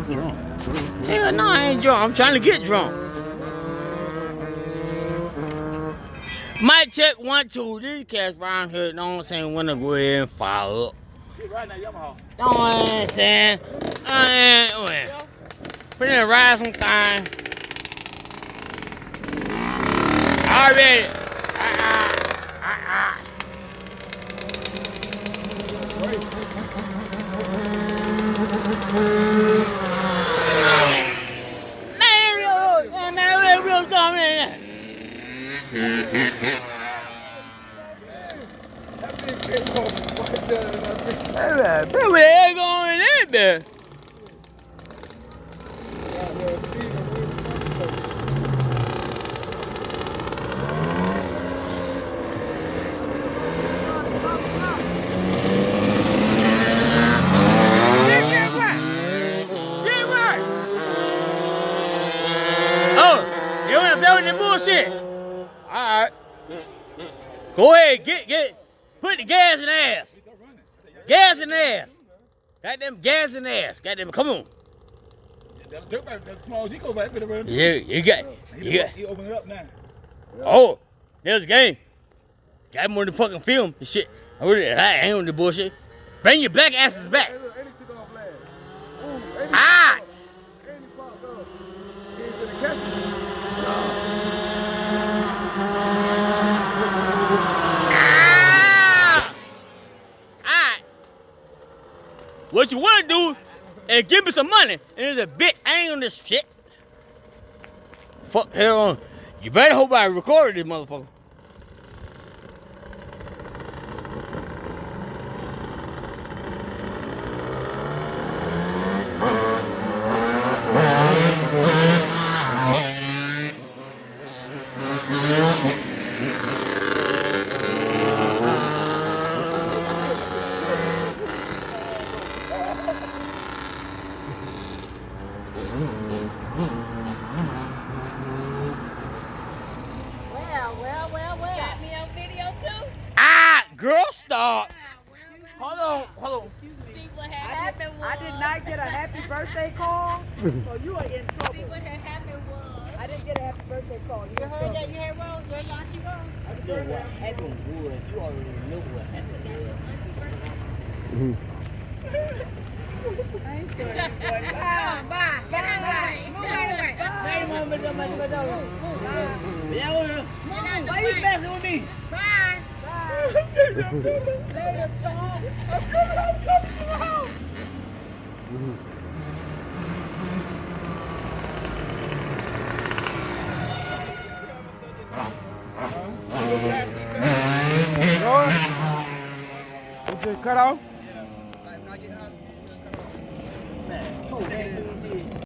Drunk. Hell no, I ain't drunk. I'm trying to get drunk. Mic check 1, 2. These cats around here, you know what I'm saying, wanna go ahead and fire up. Get right now, Yamaha. Know what I'm saying? I ain't finna ride some thing. Already. Man, real dumb in there. Bro, where they going in there, man? Oh, you wanna play with that bullshit? Alright. Go ahead, put the gas in the ass. Gas in the ass. Goddamn gas in the ass. Goddamn, come on. That small G go back to the run. Yeah, you got. He opened it up now. Oh, there's a game. Got more than fucking film and shit. I ain't on the bullshit. Bring your black asses back. Ah! What you wanna do is give me some money, and there's a bitch, I ain't on this shit. Fuck hell on. You better hope I recorded this motherfucker. Well. Got me on video too? Ah, girl, stop. Hold on. Excuse me. See what had happened was. I did not get a happy birthday call, so you are in trouble. See what had happened was. I didn't get a happy birthday call. You heard that? You heard Rose? You heard your auntie Rose? You know what happened was, you already know what happened. I ain't still that boy. Bye. Why you messing with me? Bye. Later, Tom. I'm coming to the house. Is it cut off? Man,